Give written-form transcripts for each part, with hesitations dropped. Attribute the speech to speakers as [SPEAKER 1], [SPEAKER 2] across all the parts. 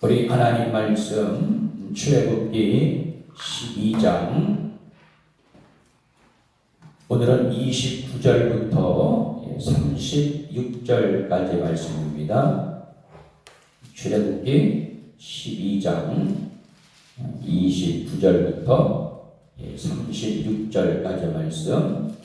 [SPEAKER 1] 우리 하나님 말씀 출애굽기 12장 오늘은 29절부터 36절까지 말씀입니다. 출애굽기 12장 29절부터 36절까지 말씀,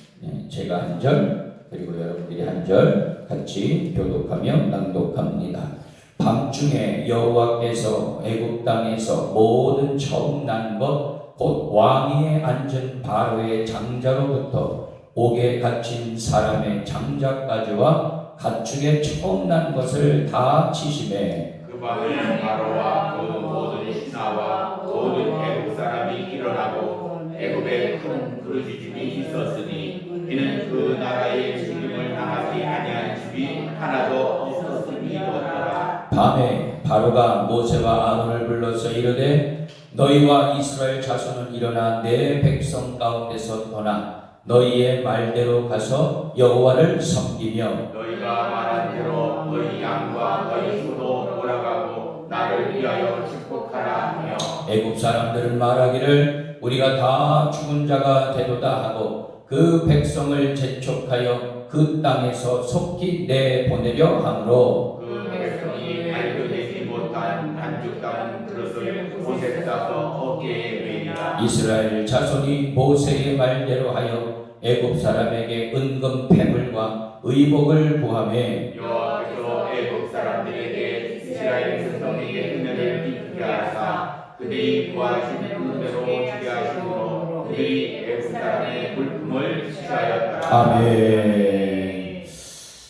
[SPEAKER 1] 제가 한 절 그리고 여러분들이 한 절 같이 교독하며 낭독합니다. 밤중에 여호와께서 애굽 땅에서 모든 처음 난 것 곧 왕위에 앉은 바로의 장자로부터 옥에 갇힌 사람의 장자까지와 가축의 처음 난 것을 다 치심에
[SPEAKER 2] 그 밤에 바로와 그 모든 신하와 모든 애굽 사람이 일어나고 애굽에 큰 부르짖음이 있었으니 이는 그 나라의 죽임을 당하지 아니한 집이 하나도 없었음이더라.
[SPEAKER 1] 밤에 바로가 모세와 아론을 불러서 이르되 너희와 이스라엘 자손은 일어나 내 백성 가운데서 떠나 너희의 말대로 가서 여호와를 섬기며
[SPEAKER 2] 너희가 말한 대로 너희 양과 너희 소도 몰아가고 나를 위하여 축복하라 하며
[SPEAKER 1] 애굽 사람들은 말하기를 우리가 다 죽은 자가 되도다 하고 그 백성을 재촉하여 그 땅에서 속히 내보내려 하므로
[SPEAKER 2] 그 백성이 발견되지 못한 반죽 담은 그릇을 옷에 싸서 어깨에 매니라.
[SPEAKER 1] 이스라엘 자손이 모세의 말대로 하여 애굽 사람에게 은금 패물과 의복을 구하매
[SPEAKER 2] 여호와께서 애굽 사람들에게 이스라엘 백성에게 은혜를 입게 하사 그들이 구하신 은혜로 주게 하심으로 그들이 애굽 사람의 물품을 취하였더라.
[SPEAKER 1] 아멘.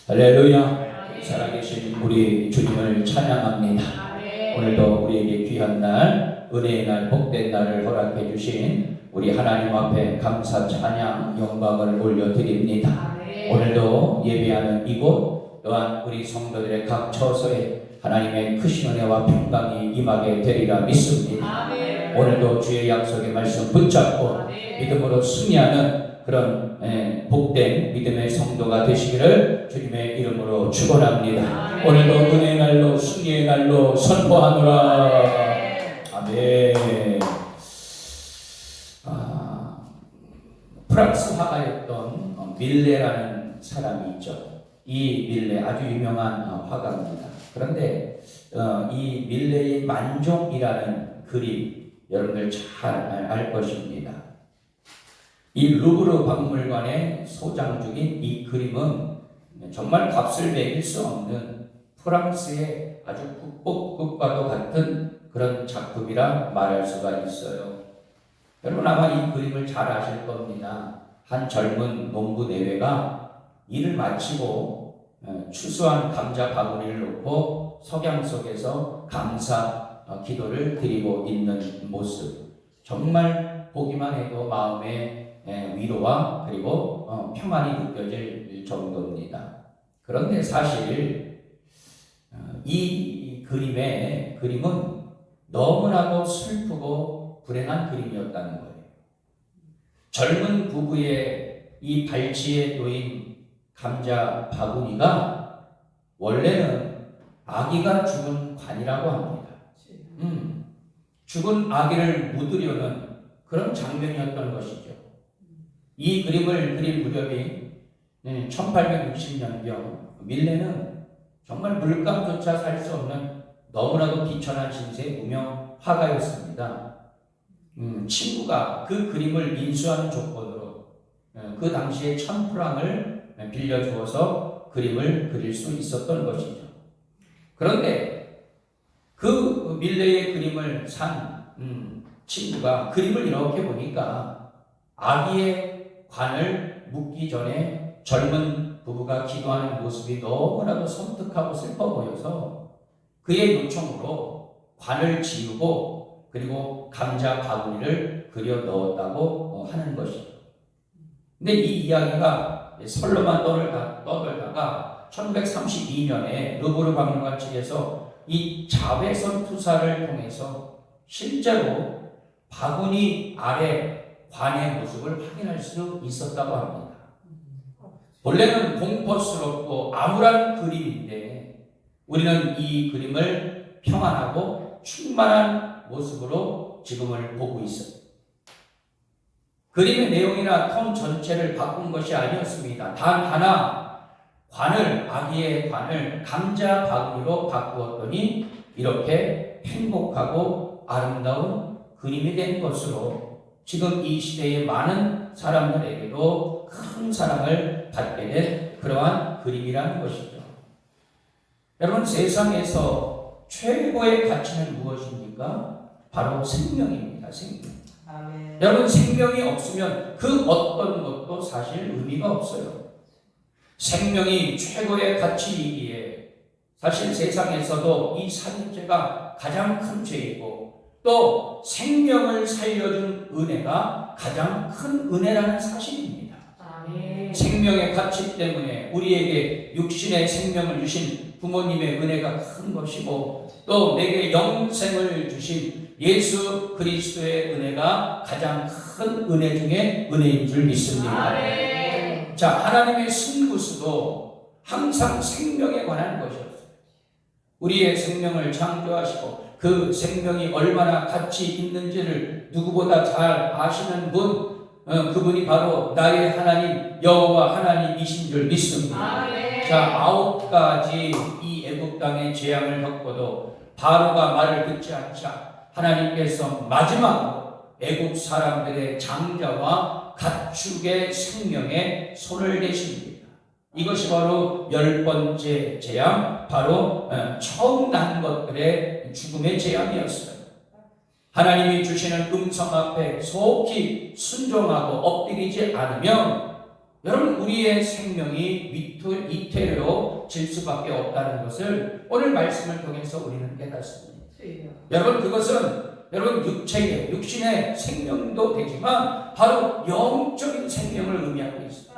[SPEAKER 1] 할렐루야. 살아계신 우리 주님을 찬양합니다. 오늘도 우리에게 귀한 날, 은혜의 날, 복된 날을 허락해 주신 우리 하나님 앞에 감사, 찬양, 영광을 올려드립니다. 오늘도 예배하는 이곳 또한 우리 성도들의 각 처소에 하나님의 크신 은혜와 평강이 임하게 되리라 믿습니다. 오늘도 주의 약속의 말씀 붙잡고 믿음으로 승리하는 그런 복된 믿음의 성도가 되시기를 주님의 이름으로 축원합니다. 오늘도 은혜의 날로 승리의 날로 선포하노라. 아멘. 프랑스 화가였던 밀레라는 사람이 있죠. 이 밀레 아주 유명한 화가입니다. 그런데 이 밀레의 만종이라는 그림 여러분들 잘 알 것입니다. 이 루브르 박물관에 소장 중인 이 그림은 정말 값을 매길 수 없는 프랑스의 아주 국보급과도 같은 그런 작품이라 말할 수가 있어요. 여러분 아마 이 그림을 잘 아실 겁니다. 한 젊은 농부 내외가 일을 마치고 추수한 감자 바구니를 놓고 석양 속에서 감사 기도를 드리고 있는 모습, 정말 보기만 해도 마음에 위로와 그리고 평안이 느껴질 정도입니다. 그런데 사실 이 그림은 너무나도 슬프고 불행한 그림이었다는 거예요. 젊은 부부의 이 발치에 놓인 감자 바구니가 원래는 아기가 죽은 관이라고 합니다. 죽은 아기를 묻으려는 그런 장면이었던 것이죠. 이 그림을 그린 무렵이 1860년경 밀레는 정말 물감조차 살 수 없는 너무나도 비천한 신세의 무명 화가였습니다. 친구가 그 그림을 인수하는 조건으로 그 당시에 1000프랑을 빌려주어서 그림을 그릴 수 있었던 것이죠. 그런데 그 밀레의 그림을 산 친구가 그림을 이렇게 보니까 아기의 관을 묻기 전에 젊은 부부가 기도하는 모습이 너무나도 섬뜩하고 슬퍼 보여서 그의 요청으로 관을 지우고 그리고 감자 바구니를 그려 넣었다고 하는 것이죠. 근데 이 이야기가 설로만 떠돌다가 1932년에 루브르 박물관 측에서 이 자외선 투사를 통해서 실제로 바구니 아래 관의 모습을 확인할 수 있었다고 합니다. 원래는 공포스럽고 암울한 그림인데 우리는 이 그림을 평안하고 충만한 모습으로 지금을 보고 있어요. 그림의 내용이나 톤 전체를 바꾼 것이 아니었습니다. 단 하나, 관을, 아기의 관을 감자 바구니로 바꾸었더니 이렇게 행복하고 아름다운 그림이 된 것으로 지금 이 시대의 많은 사람들에게도 큰 사랑을 받게 된 그러한 그림이라는 것이죠. 여러분, 세상에서 최고의 가치는 무엇입니까? 바로 생명입니다. 생명.
[SPEAKER 3] 아멘.
[SPEAKER 1] 여러분, 생명이 없으면 그 어떤 것도 사실 의미가 없어요. 생명이 최고의 가치이기에 사실 세상에서도 이 살인죄가 가장 큰 죄이고 또 생명을 살려준 은혜가 가장 큰 은혜라는 사실입니다.
[SPEAKER 3] 아멘.
[SPEAKER 1] 생명의 가치 때문에 우리에게 육신의 생명을 주신 부모님의 은혜가 큰 것이고 또 내게 영생을 주신 예수 그리스도의 은혜가 가장 큰 은혜 중에 은혜인 줄 믿습니다.
[SPEAKER 3] 아멘.
[SPEAKER 1] 자, 하나님의 승부수도 항상 생명에 관한 것이었어요. 우리의 생명을 창조하시고 그 생명이 얼마나 가치 있는지를 누구보다 잘 아시는 분, 그분이 바로 나의 하나님 여호와 하나님이신 줄 믿습니다.
[SPEAKER 3] 아멘.
[SPEAKER 1] 자, 9가지 이 애굽 땅의 재앙을 겪고도 바로가 말을 듣지 않자 하나님께서 마지막으로 애굽 사람들의 장자와 가축의 생명에 손을 대십니다. 이것이 바로 10번째 재앙, 바로 처음 난 것들의 죽음의 재앙이었어요. 하나님이 주시는 음성 앞에 속히 순종하고 엎드리지 않으면 여러분, 우리의 생명이 위태로워 질 수밖에 없다는 것을 오늘 말씀을 통해서 우리는 깨닫습니다. 여러분, 그것은 여러분 육체의 육신의 생명도 되지만 바로 영적인 생명을 의미하고 있습니다.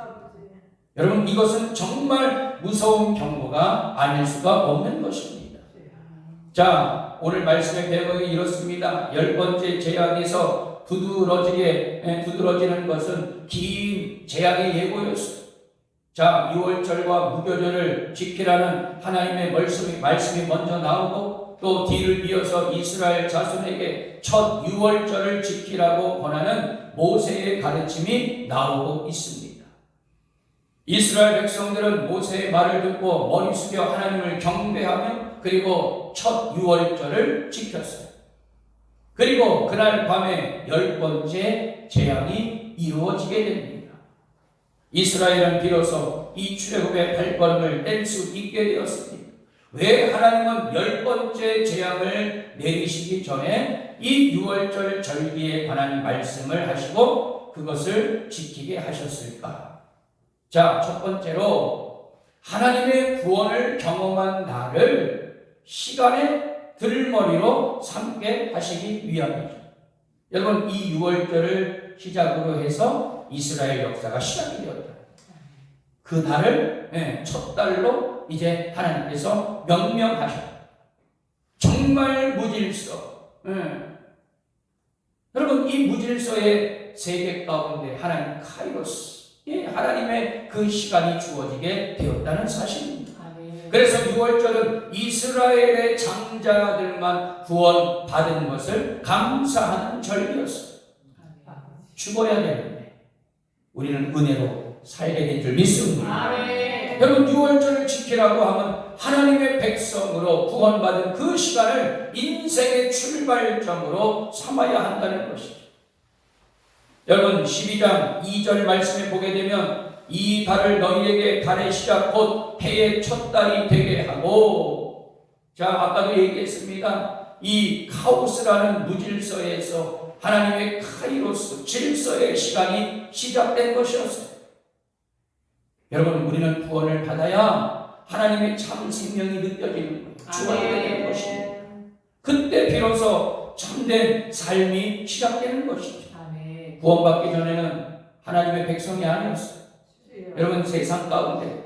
[SPEAKER 1] 여러분, 이것은 정말 무서운 경고가 아닐 수가 없는 것입니다. 자, 오늘 말씀의 대목이 이렇습니다. 10번째 재앙에서 두드러지는 것은 긴 재앙의 예고였어요. 자, 유월절과 무교절을 지키라는 하나님의 말씀이 먼저 나오고 또 뒤를 이어서 이스라엘 자손에게 첫 유월절을 지키라고 권하는 모세의 가르침이 나오고 있습니다. 이스라엘 백성들은 모세의 말을 듣고 머리 숙여 하나님을 경배하며 그리고 첫 유월절을 지켰어요. 그리고 그날 밤에 10번째 재앙이 이루어지게 됩니다. 이스라엘은 비로소 이 출애굽의 발걸음을 뗄 수 있게 되었습니다. 왜 하나님은 10번째 재앙을 내리시기 전에 이 유월절 절기에 관한 말씀을 하시고 그것을 지키게 하셨을까? 자, 첫 번째로 하나님의 구원을 경험한 나를 시간의 들머리로 삼게 하시기 위함이죠. 여러분, 이 유월절을 시작으로 해서 이스라엘 역사가 시작이 되었다. 그 달을 첫 달로 이제 하나님께서 명명하셨다. 정말 무질서. 여러분, 이 무질서의 세계 가운데 하나님 카이로스, 하나님의 그 시간이 주어지게 되었다는 사실입니다. 그래서 유월절은 이스라엘의 장자들만 구원받은 것을 감사하는 절기였어요. 죽어야 되는데 우리는 은혜로 살게 된 줄 믿습니다. 여러분, 유월절을 지키라고 하면 하나님의 백성으로 구원받은 그 시간을 인생의 출발점으로 삼아야 한다는 것이죠. 여러분, 12장 2절 말씀에 보게 되면 이 달을 너희에게 달의 시작 곧 해의 첫 달이 되게 하고, 자, 아까도 얘기했습니다. 이 카오스라는 무질서에서 하나님의 카이로스 질서의 시간이 시작된 것이었어요. 여러분, 우리는 구원을 받아야 하나님의 참 생명이 느껴지는 거예요. 주어지게 되는 것입니다. 그때 비로소 참된 삶이 시작되는 것이죠. 구원받기 전에는 하나님의 백성이 아니었어요. 여러분, 세상 가운데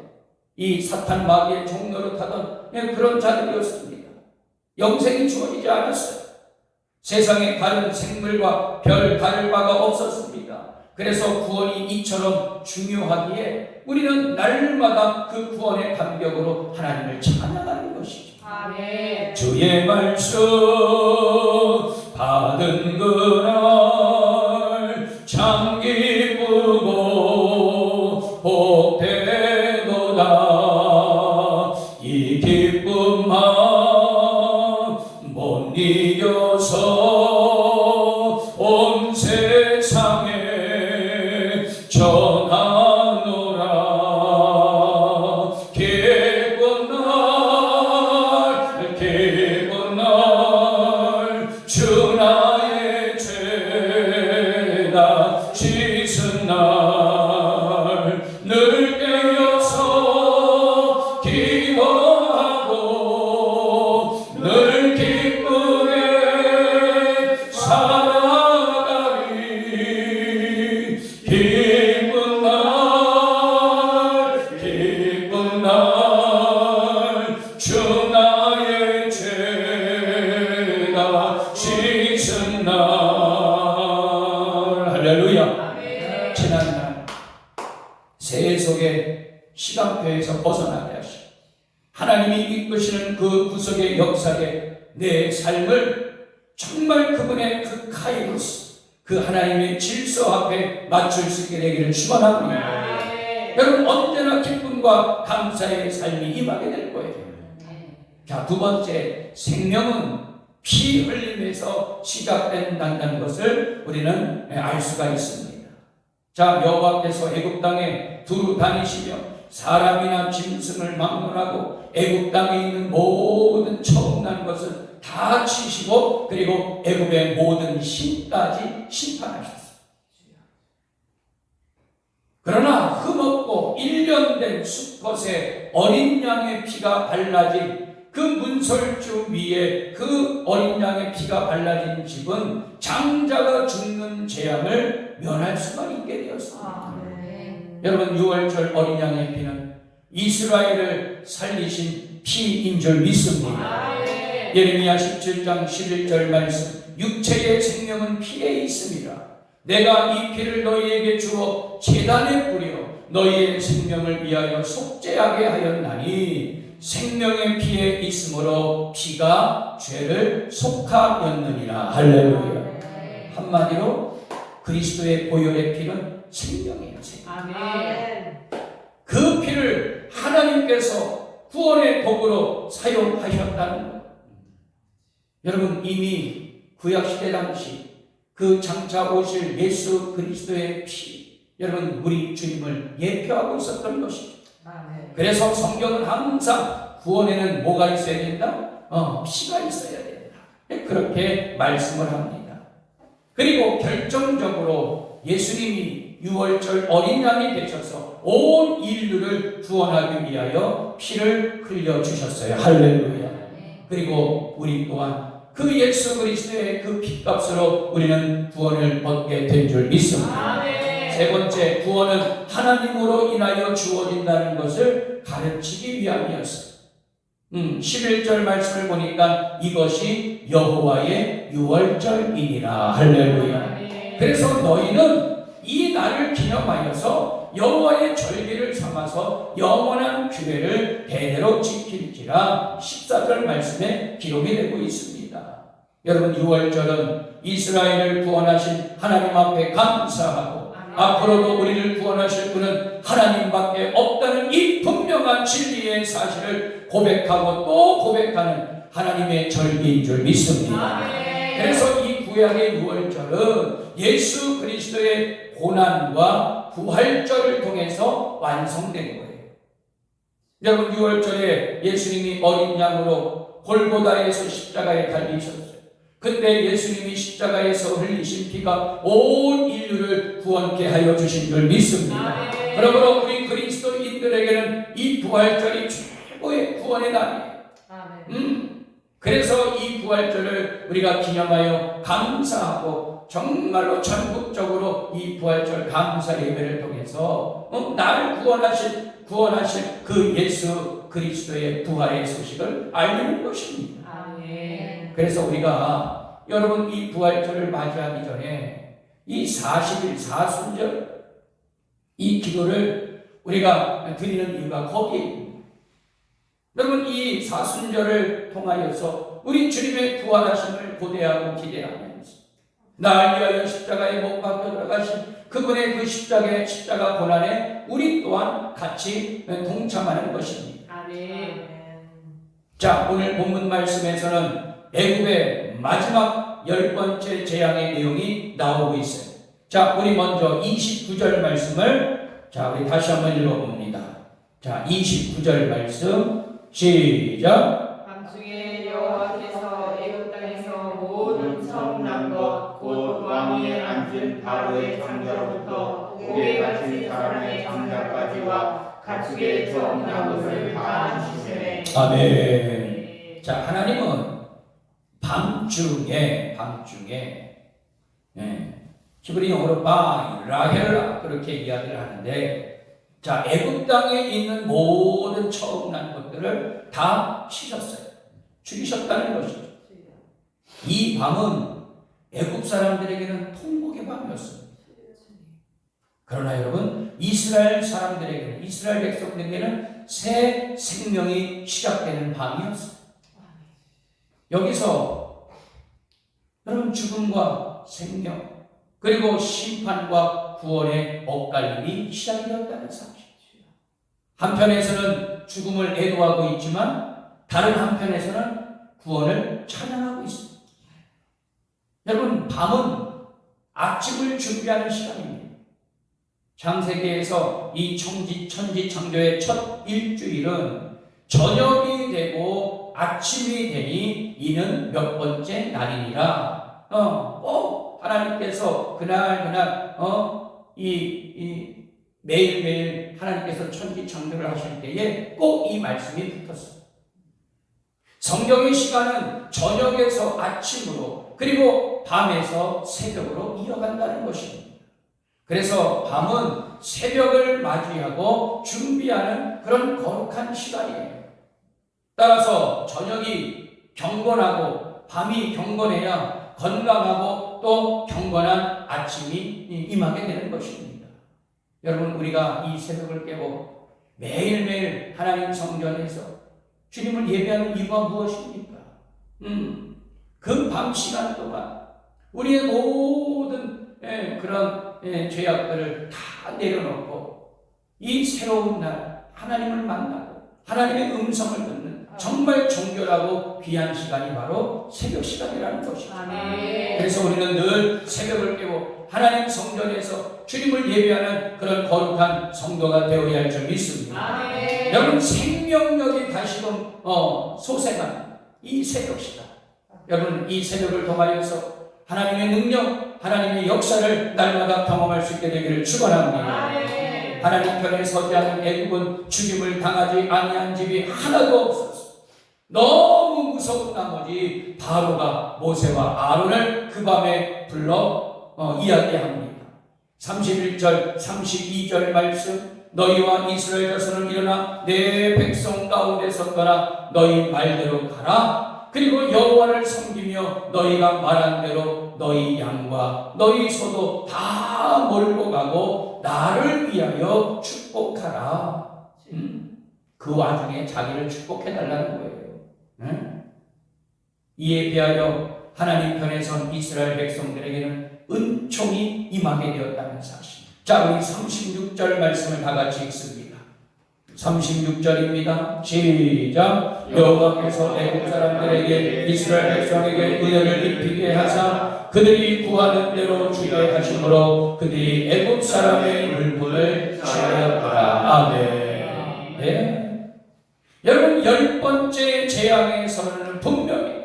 [SPEAKER 1] 이 사탄 마귀의 종노릇하던 그런 자들이었습니다. 영생이 주어지지 않았어요. 세상에 다른 생물과 별 다를 바가 없었습니다. 그래서 구원이 이처럼 중요하기에 우리는 날마다 그 구원의 감격으로 하나님을 찬양하는 것이죠.
[SPEAKER 3] 아멘.
[SPEAKER 1] 주의 말씀 받은 그날 참 기쁘고 복되도다. 이 기쁨 못 이겨서 온 세상에 전하노라. 기쁜 날 주 나의 죄다 씻은 날 늘 깨어서 기도하고 늘 기쁘게 살아가리. 기쁜 날 주 나의 죄다 씻은 날. 할렐루야.
[SPEAKER 3] 아멘.
[SPEAKER 1] 지난날 새해 속에 시간표에서 벗어나게 하시고 하나님이 이끄시는 그 구속의 역사에 내 삶을 정말 그분의 그 카이로스, 그 하나님의 질서 앞에 맞출 수 있게 되기를 축원합니다.
[SPEAKER 3] 아멘.
[SPEAKER 1] 여러분 언제나 기쁨과 감사의 삶이 임하게 될 거예요. 자, 두 번째, 생명은 피 흘림에서 시작된다는 것을 우리는 알 수가 있습니다. 자, 여호와께서 애굽 땅에 두루 다니시며 사람이나 짐승을 막론하고 애굽 땅에 있는 모든 처음 난 것을 다 치시고 그리고 애굽의 모든 신까지 심판하셨어요. 그러나 흠없고 1년 된 수컷의 어린 양의 피가 발라진 그 문설주 위에 그 어린 양의 피가 발라진 집은 장자가 죽는 재앙을 면할 수가 있게 되었습니다.
[SPEAKER 3] 아멘.
[SPEAKER 1] 여러분, 6월절 어린 양의 피는 이스라엘을 살리신 피인 줄 믿습니다.
[SPEAKER 3] 아멘.
[SPEAKER 1] 예레미야 17장 11절 말씀, 육체의 생명은 피에 있습니다. 내가 이 피를 너희에게 주어 제단에 뿌려 너희의 생명을 위하여 속죄하게 하였나니 생명의 피에 있으므로 피가 죄를 속하였느니라. 할렐루야. 한마디로 그리스도의 보혈의 피는 생명이에요. 생명.
[SPEAKER 3] 아멘.
[SPEAKER 1] 그 피를 하나님께서 구원의 도구로 사용하셨다는 것. 여러분, 이미 구약시대 당시 그 장차 오실 예수 그리스도의 피, 여러분 우리 주님을 예표하고 있었던 것이죠.
[SPEAKER 3] 아멘.
[SPEAKER 1] 그래서 성경은 항상 구원에는 뭐가 있어야 된다? 피가 있어야 된다. 그렇게 말씀을 합니다. 그리고 결정적으로 예수님이 6월절 어린 양이 되셔서 온 인류를 구원하기 위하여 피를 흘려주셨어요. 할렐루야. 그리고 우리 또한 그 예수 그리스도의 그 피값으로 우리는 구원을 얻게 된 줄 믿습니다.
[SPEAKER 3] 아멘.
[SPEAKER 1] 세 번째, 구원은 하나님으로 인하여 주어진다는 것을 가르치기 위함이었어요. 11절 말씀을 보니까 이것이 여호와의 유월절이니라. 할렐루야. 그래서 너희는 이 날을 기념하여서 여호와의 절기를 삼아서 영원한 규례를 대대로 지킬지라. 14절 말씀에 기록이 되고 있습니다. 여러분, 유월절은 이스라엘을 구원하신 하나님 앞에 감사하고 앞으로도 우리를 구원하실 분은 하나님밖에 없다는 이 분명한 진리의 사실을 고백하고 또 고백하는 하나님의 절기인 줄 믿습니다. 그래서 이 구약의 유월절은 예수 그리스도의 고난과 부활절을 통해서 완성된 거예요. 여러분, 유월절에 예수님이 어린 양으로 골고다에서 십자가에 달리셨어요. 그때 예수님이 십자가에서 흘리신 피가 온 인류를 구원케 하여 주신 줄 믿습니다. 그러므로 우리 그리스도인들에게는 이 부활절이 최고의 구원의 날이에요. 그래서 이 부활절을 우리가 기념하여 감사하고 정말로 전국적으로 이 부활절 감사 예배를 통해서 나를 구원하실 그 예수 그리스도의 부활의 소식을 알리는 것입니다. 그래서 우리가 여러분 이 부활절을 맞이하기 전에 이 40일 사순절 이 기도를 우리가 드리는 이유가 거기에 있습니다. 여러분, 이 사순절을 통하여서 우리 주님의 부활하심을 고대하고 기대하면서 날 위하여 십자가에 못 박혀 들어가신 그분의 그 십자가 고난에 우리 또한 같이 동참하는 것입니다.
[SPEAKER 3] 아멘.
[SPEAKER 1] 자, 오늘 본문 말씀에서는 애굽의 마지막 10번째 재앙의 내용이 나오고 있어요. 자, 우리 먼저 29절 말씀을 우리 다시 한번 읽어봅니다. 자, 29절 말씀 시작.
[SPEAKER 3] 밤중에 여호와께서 애굽 땅에서 모든 처음 난 것 곧 왕 위에 앉은 바로의 장자로부터 옥에 갇힌 사람의 장자까지와 가축의 처음 난 것을 다 주시네.
[SPEAKER 1] 아멘. 자, 하나님은 밤중에 히브리 영어로 라헬라 그렇게 이야기를 하는데, 자, 애굽 땅에 있는 모든 처음 난 것들을 다 치셨어요. 죽이셨다는 것이죠. 이 밤은 애굽 사람들에게는 통곡의 밤이었습니다. 그러나 여러분, 이스라엘 사람들에게는, 이스라엘 백성들에게는 새 생명이 시작되는 밤이었어요. 여기서 여러분, 죽음과 생명 그리고 심판과 구원의 엇갈림이 시작이 되었다는 사실. 한편에서는 죽음을 애도하고 있지만 다른 한편에서는 구원을 찬양하고 있습니다. 여러분, 밤은 아침을 준비하는 시간입니다. 창세기에서 이 천지창조의 첫 일주일은 저녁이 되고 아침이 되니 이는 몇 번째 날이니라. 꼭 하나님께서 그날 매일매일 하나님께서 천지창조를 하실 때에 꼭 이 말씀이 붙었어요. 성경의 시간은 저녁에서 아침으로 그리고 밤에서 새벽으로 이어간다는 것입니다. 그래서 밤은 새벽을 맞이하고 준비하는 그런 거룩한 시간이에요. 따라서 저녁이 경건하고 밤이 경건해야 건강하고 또 경건한 아침이 임하게 되는 것입니다. 여러분, 우리가 이 새벽을 깨고 매일매일 하나님 성전에서 주님을 예배하는 이유가 무엇입니까? 그 밤 시간 동안 우리의 모든 그런 죄악들을 다 내려놓고 이 새로운 날 하나님을 만나고 하나님의 음성을 듣는 정말 정결하고 귀한 시간이 바로 새벽 시간이라는 것이죠. 그래서 우리는 늘 새벽을 깨고 하나님 성전에서 주님을 예배하는 그런 거룩한 성도가 되어야 할 줄 믿습니다. 여러분, 생명력이 다시금 솟아나는 이 새벽 시간, 여러분, 이 새벽을 통하여서 하나님의 능력, 하나님의 역사를 날마다 경험할 수 있게 되기를 축원합니다. 하나님 편에 서지 않은 애굽은 죽임을 당하지 아니한 집이 하나도 없었어. 너무 무서운 나머지 바로가 모세와 아론을 그 밤에 불러 이야기합니다. 31절, 32절 말씀, 너희와 이스라엘 자손은 일어나 내 백성 가운데서 떠나 너희 말대로 가라. 그리고 여호와를 섬기며 너희가 말한 대로 너희 양과 너희 소도 다 몰고 가고 나를 위하여 축복하라. 그 와중에 자기를 축복해달라는 거예요. 이에 비하여 하나님 편에 선 이스라엘 백성들에게는 은총이 임하게 되었다는 사실. 자, 우리 36절 말씀을 다 같이 읽습니다. 36절입니다. 시작. 여호와께서 애굽 사람들에게 이스라엘 백성에게 은혜를 입히게 하사 그들이 구하는 대로 주게 하심으로 그들이 애굽 사람의 물품을 취하였더라. 아멘. 네. 여러분, 10번째 재앙의 선언은 분명히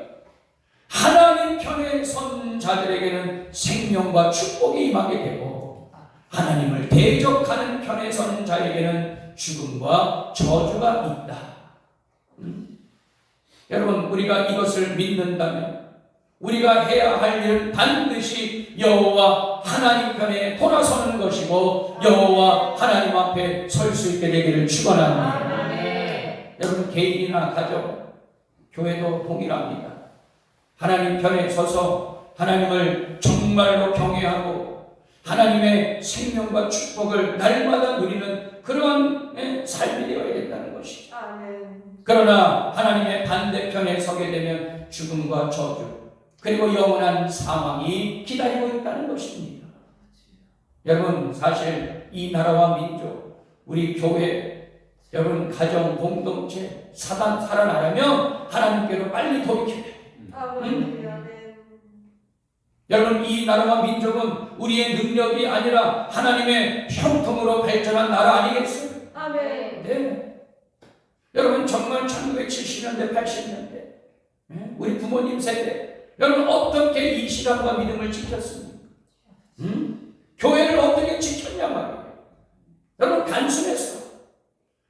[SPEAKER 1] 하나님 편에 선 자들에게는 생명과 축복이 임하게 되고 하나님을 대적하는 편에 선 자에게는 죽음과 저주가 있다. 여러분, 우리가 이것을 믿는다면 우리가 해야 할 일은 반드시 여호와 하나님 편에 돌아서는 것이고 여호와 하나님 앞에 설 수 있게 되기를 축원합니다. 여러분, 개인이나 가정, 교회도 동일합니다. 하나님 편에 서서 하나님을 정말로 경외하고 하나님의 생명과 축복을 날마다 누리는 그러한 삶이 되어야 된다는 것이죠. 그러나 하나님의 반대편에 서게 되면 죽음과 저주 그리고 영원한 사망이 기다리고 있다는 것입니다. 여러분, 사실 이 나라와 민족, 우리 교회, 여러분 가정, 공동체, 사단 살아나려면 하나님께로 빨리 돌이켜야 돼요. 여러분, 이 나라와 민족은 우리의 능력이 아니라 하나님의 형통으로 발전한 나라 아니겠어요?
[SPEAKER 3] 아멘.
[SPEAKER 1] 네. 여러분, 정말 1970년대, 80년대 우리 부모님 세대, 여러분 어떻게 이 신앙과 믿음을 지켰습니까? 교회를 어떻게 지켰냐 말이에요. 여러분, 단순했어.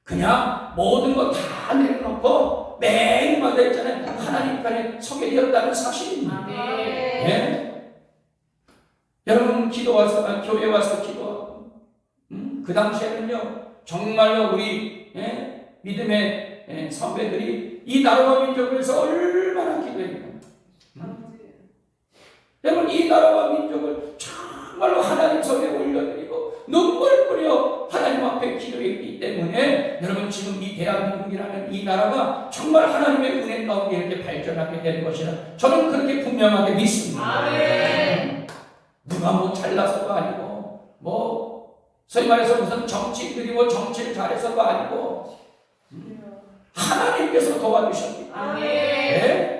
[SPEAKER 1] 그냥 모든 거 다 내려놓고 매일마다 있잖아요, 하나님 편에 서게 되었다는 사실입니다. 네? 여러분, 교회 와서 기도하고, 그 당시에는요, 정말로 우리 믿음의 선배들이 이 나라와 민족을 위해서 얼마나 기도했는가. 여러분, 이 나라와 민족을 정말로 하나님 손에 올려드리고 눈물 뿌려 하나님 앞에 기도했기 때문에 여러분, 지금 이 대한민국이라는 이 나라가 정말 하나님의 은혜 가운데 이렇게 발전하게 된 것이라 저는 그렇게 분명하게 믿습니다.
[SPEAKER 3] 아멘.
[SPEAKER 1] 누가 뭐 잘나서가 아니고, 뭐 소위 말해서 무슨 정치인들이 뭐 정치를 잘해서가 아니고 하나님께서 도와주셨습니다.
[SPEAKER 3] 아멘.
[SPEAKER 1] 네?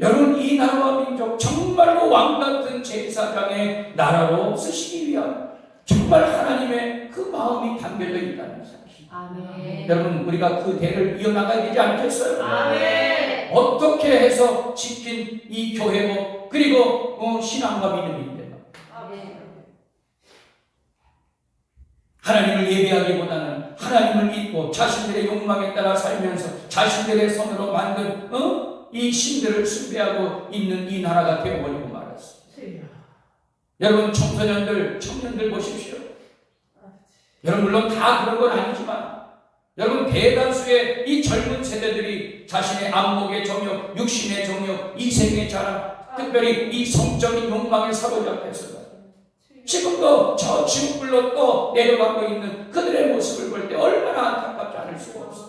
[SPEAKER 1] 여러분, 이 나라와 민족 정말로 왕같은 제사장의 나라로 쓰시기 위한 정말 하나님의 그 마음이 담겨져 있다는 사실.
[SPEAKER 3] 아멘.
[SPEAKER 1] 여러분, 우리가 그 대를 이어나가야 되지 않겠어요?
[SPEAKER 3] 아멘.
[SPEAKER 1] 어떻게 해서 지킨 이 교회고 그리고 신앙과 믿음인데
[SPEAKER 3] 아멘.
[SPEAKER 1] 하나님을 예배하기보다는 하나님을 믿고 자신들의 욕망에 따라 살면서 자신들의 손으로 만든 이 신들을 숭배하고 있는 이 나라가 되어버리고 말았어. 여러분, 청년들 보십시오. 여러분, 물론 다 그런 건 아니지만 여러분, 대다수의 이 젊은 세대들이 자신의 안목의 정욕, 육신의 정욕, 이생의 자랑, 특별히 이 성적인 욕망에 사로잡혀서 지금도 저 지옥불로 또 내려가고 있는 그들의 모습을 볼 때 얼마나 안타깝지 않을 수가 없어요.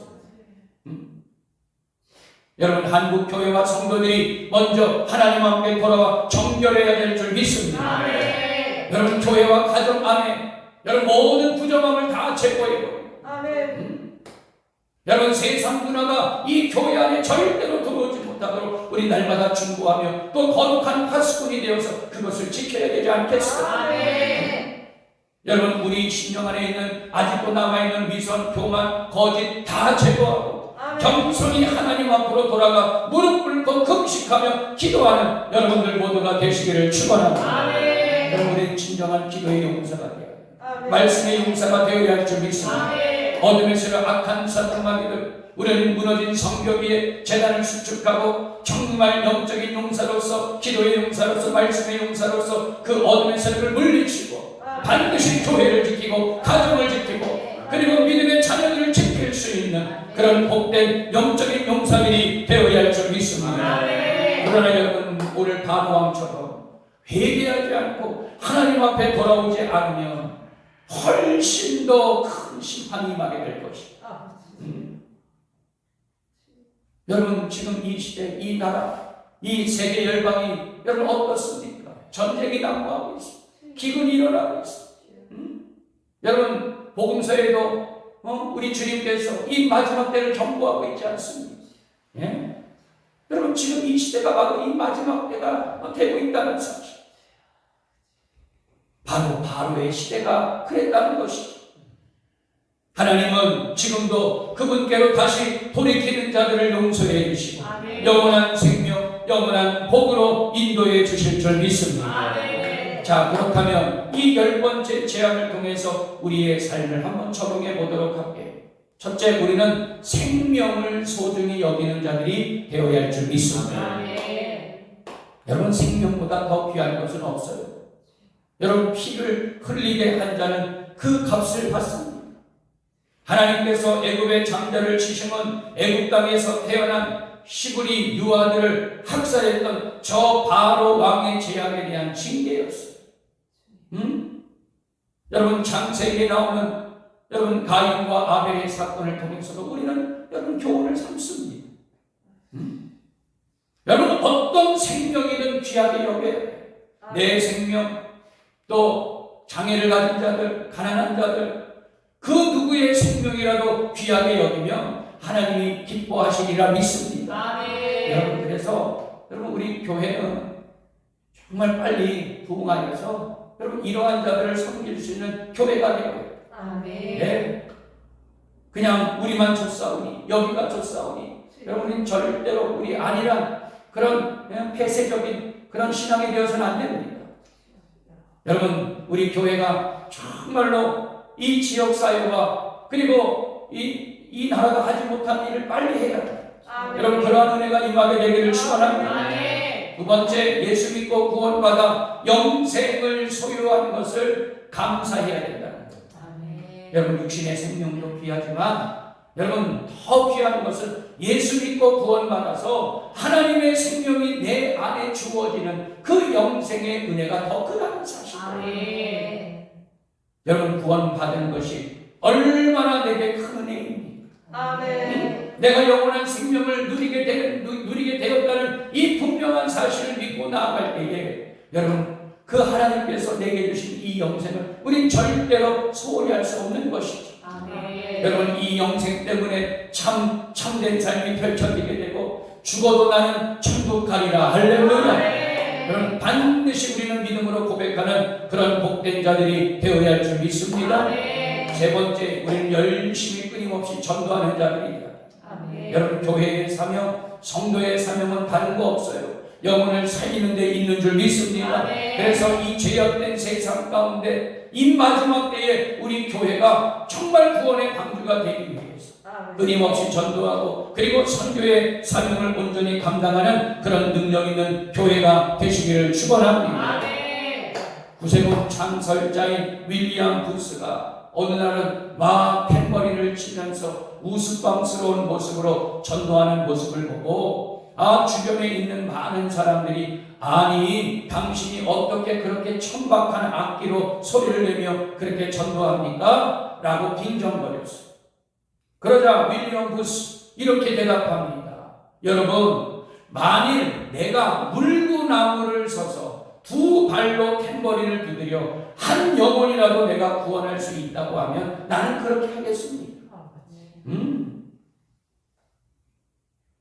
[SPEAKER 1] 여러분, 한국 교회와 성도들이 먼저 하나님 앞에 돌아와 정결해야 될 줄 믿습니다.
[SPEAKER 3] 아멘.
[SPEAKER 1] 여러분, 교회와 가정 안에 여러분 모든 부정함을 다 제거해버려요.
[SPEAKER 3] 아멘.
[SPEAKER 1] 여러분, 세상 문화가 이 교회 안에 절대로 들어오지 못하도록 우리 날마다 중보하며 또 거룩한 파수꾼이 되어서 그것을 지켜야 되지 않겠어요?
[SPEAKER 3] 아멘.
[SPEAKER 1] 여러분, 우리 심령 안에 있는 아직도 남아있는 위선, 교만, 거짓 다 제거하고 겸손히 하나님 앞으로 돌아가 무릎 꿇고 금식하며 기도하는 여러분들 모두가 되시기를 축원합니다.
[SPEAKER 3] 아멘.
[SPEAKER 1] 여러분의 진정한 기도의 용사가 되어
[SPEAKER 3] 아멘.
[SPEAKER 1] 말씀의 용사가 되어야 할 줄 믿습니다.
[SPEAKER 3] 아멘.
[SPEAKER 1] 어둠의 세력 악한 사탄마귀들, 우리는 무너진 성벽 위에 재단을 수축하고 정말 영적인 용사로서, 기도의 용사로서, 말씀의 용사로서 그 어둠의 세력을 물리치고 반드시 교회를 지키고 가정을 지키고 그리고 믿음의 자녀들을 지킬 수 있는 그런 복된 영적인 용사들이 되어야 할 줄 믿습니다. 그러나 여러분, 오늘 바로왕처럼 회개하지 않고 하나님 앞에 돌아오지 않으면 훨씬 더 큰 심판이 임하게 될 것입니다. 여러분, 지금 이 시대, 이 나라, 이 세계 열방이 여러분 어떻습니까? 전쟁이 난무하고 있습니다. 기근이 일어나고 있습니다. 여러분, 복음서에도 우리 주님께서 이 마지막 때를 경고하고 있지 않습니까? 예? 여러분, 지금 이 시대가 바로 이 마지막 때가 되고 있다는 사실. 바로 바로의 시대가 그랬다는 것이죠. 하나님은 지금도 그분께로 다시 돌이키는 자들을 용서해 주시고
[SPEAKER 3] 아멘.
[SPEAKER 1] 영원한 생명, 영원한 복으로 인도해 주실 줄 믿습니다.
[SPEAKER 3] 아멘.
[SPEAKER 1] 자, 그렇다면 이 10번째 제안을 통해서 우리의 삶을 한번 적용해 보도록 할게요. 첫째, 우리는 생명을 소중히 여기는 자들이 되어야 할 줄 믿습니다.
[SPEAKER 3] 아멘.
[SPEAKER 1] 여러분, 생명보다 더 귀한 것은 없어요. 여러분, 피를 흘리게 한 자는 그 값을 받습니다. 하나님께서 애굽의 장자를 치심은 애굽 땅에서 태어난 시브리 유아들을 학살했던 저 바로 왕의 재앙에 대한 징계였어요. 여러분, 창세기에 나오는 여러분 가인과 아벨의 사건을 통해서도 우리는 여러분 교훈을 삼습니다. 여러분 어떤 생명이든 귀하게 여겨야 돼요. 내 생명, 또 장애를 가진 자들, 가난한 자들, 그 누구의 생명이라도 귀하게 여기면 하나님이 기뻐하시리라 믿습니다. 여러분 그래서 여러분 우리 교회는 정말 빨리 부흥하여서 여러분 이러한 자들을 섬길 수 있는 교회가 되어요. 네. 그냥 우리만 좋사오니 여기가 좋사오니 여러분은 절대로 우리 아니란 그런 그냥 폐쇄적인 그런 신앙이 되어서는 안 됩니다. 여러분 우리 교회가 정말로 이 지역 사회와 그리고 이 나라가 하지 못한 일을 빨리 해야 돼요. 여러분 그러한 은혜가 임하게 되기를 축원합니다. 두 번째, 예수 믿고 구원받아 영생을 소유한 것을 감사해야 된다는 거예요. 여러분 육신의 생명도 귀하지만 여러분 더 귀한 것은 예수 믿고 구원받아서 하나님의 생명이 내 안에 주어지는 그 영생의 은혜가 더 크다는 사실이에요. 여러분 구원받은 것이 얼마나 내게 큰 은혜입니까? 내가 영원한 생명을 누리게 되었다는 이 분명한 사실을 믿고 나아갈 때에 여러분 그 하나님께서 내게 주신 이 영생을 우린 절대로 소홀히 할 수 없는 것이죠. 여러분 이 영생 때문에 참된 삶이 펼쳐지게 되고 죽어도 나는 천국 가리라. 할렐루야. 여러분 반드시 우리는 믿음으로 고백하는 그런 복된 자들이 되어야 할 줄 믿습니다. 세 번째, 우리는 열심히 끊임없이 전도하는 자들입니다. 여러분 교회의 사명, 성도의 사명은 다른 거 없어요. 영혼을 살리는 데 있는 줄 믿습니다. 그래서 이 죄악된 세상 가운데 이 마지막 때에 우리 교회가 정말 구원의 방주가 되기 위해서 끊임없이 전도하고 그리고 선교의 사명을 온전히 감당하는 그런 능력 있는 교회가 되시기를 축원합니다. 구세군 창설자인 윌리엄 부스가 어느 날은 막 탬버린을 치면서 우스꽝스러운 모습으로 전도하는 모습을 보고 주변에 있는 많은 사람들이 아니 당신이 어떻게 그렇게 천박한 악기로 소리를 내며 그렇게 전도합니까? 라고 빈정거렸어요. 그러자 윌리엄 부스 이렇게 대답합니다. 여러분 만일 내가 물구나무를 서서 두 발로 탬버린을 두드려 한 영혼이라도 내가 구원할 수 있다고 하면 나는 그렇게 하겠습니다.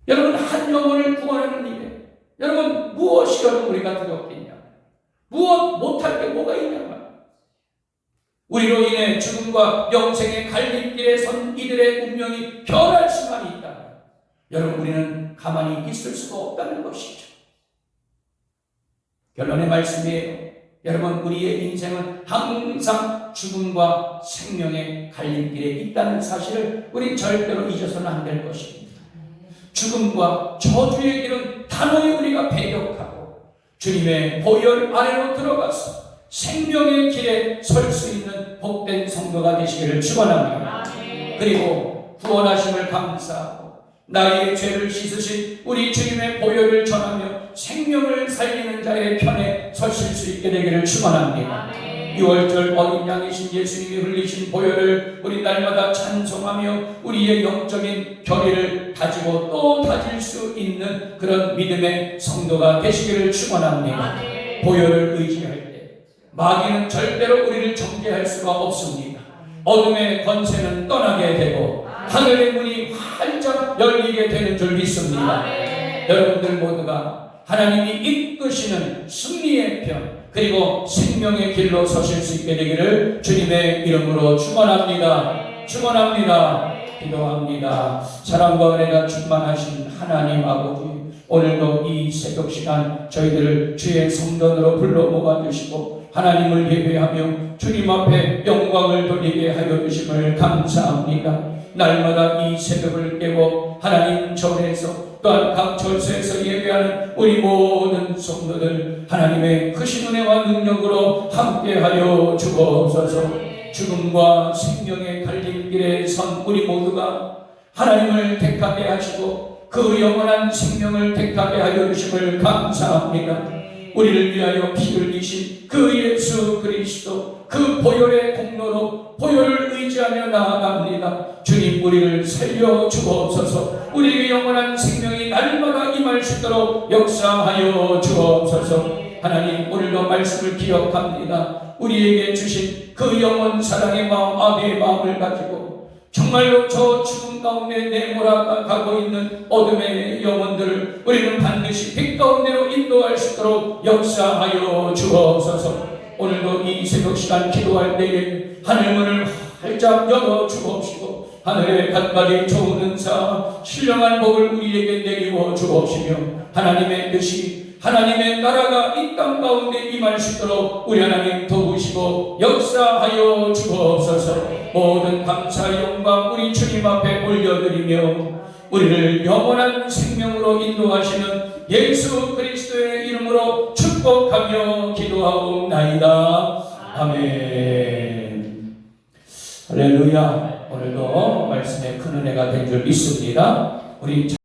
[SPEAKER 1] 여러분 한 영혼을 구원하는 일에 여러분 무엇이 여러분 우리가 두렵겠냐? 무엇 못할 게 뭐가 있냐? 우리로 인해 죽음과 영생의 갈림길에 선 이들의 운명이 변할 수만 있다면 여러분 우리는 가만히 있을 수가 없다는 것이죠. 결론의 말씀이에요. 여러분 우리의 인생은 항상 죽음과 생명의 갈림길에 있다는 사실을 우리 절대로 잊어서는 안 될 것입니다. 죽음과 저주의 길은 단호히 우리가 배격하고 주님의 보혈 아래로 들어가서 생명의 길에 설 수 있는 복된 성도가 되시기를 축원합니다. 그리고 구원하심을 감사하고 나의 죄를 씻으신 우리 주님의 보혈을 전하며 생명을 살리는 자의 편에 서실 수 있게 되기를 축원합니다. 6월절 어린 양이신 예수님이 흘리신 보혈을 우리 날마다 찬송하며 우리의 영적인 결의를 다지고 또 다질 수 있는 그런 믿음의 성도가 되시기를 축원합니다. 보혈을 의지할 때 마귀는 절대로 우리를 정죄할 수가 없습니다. 어둠의 권세는 떠나게 되고 하늘의 문이 활짝 열리게 되는 줄 믿습니다. 여러분들 모두가 하나님이 이끄시는 승리의 편 그리고 생명의 길로 서실 수 있게 되기를 주님의 이름으로 축원합니다. 축원합니다. 기도합니다. 사랑과 은혜가 충만하신 하나님 아버지, 오늘도 이 새벽 시간 저희들을 주의 성전으로 불러 모아주시고 하나님을 예배하며 주님 앞에 영광을 돌리게 하여 주심을 감사합니다. 날마다 이 새벽을 깨고 하나님 절에서 또한 각 절소에서 예배하는 우리 모든 성도들 하나님의 크신 은혜와 능력으로 함께하여 주옵소서. 죽음과 생명의 갈림길에 선 우리 모두가 하나님을 택하게 하시고 그 영원한 생명을 택하게 하여 주심을 감사합니다. 우리를 위하여 피 흘리신 그 예수 그리스도 그 보혈의 공로로 보혈을 의지하며 나아갑니다. 주님 우리를 살려 주옵소서. 우리의 영원한 생명이 날마다 임할 수 있도록 역사하여 주옵소서. 하나님 오늘도 말씀을 기억합니다. 우리에게 주신 그 영원 사랑의 마음 아비의 마음을 가지고 정말로 저 죽음 가운데 내몰아가고 있는 어둠의 영혼들을 우리는 반드시 빛 가운데로 인도할 수 있도록 역사하여 주옵소서. 오늘도 이 새벽 시간 기도할 때에 하늘문을 활짝 열어 주옵시고 하늘의 갖가지 좋은 은사 신령한 복을 우리에게 내리워 주옵시며 하나님의 뜻이 하나님의 나라가 이 땅 가운데 임할 수 있도록 우리 하나님 도우시고 역사하여 주옵소서. 모든 감사 영광 우리 주님 앞에 올려드리며 우리를 영원한 생명으로 인도하시는 예수 그리스도의 이름으로 축복하며 기도하옵나이다. 아멘. 할렐루야. 오늘도 말씀에 큰 은혜가 된 줄 믿습니다. 우리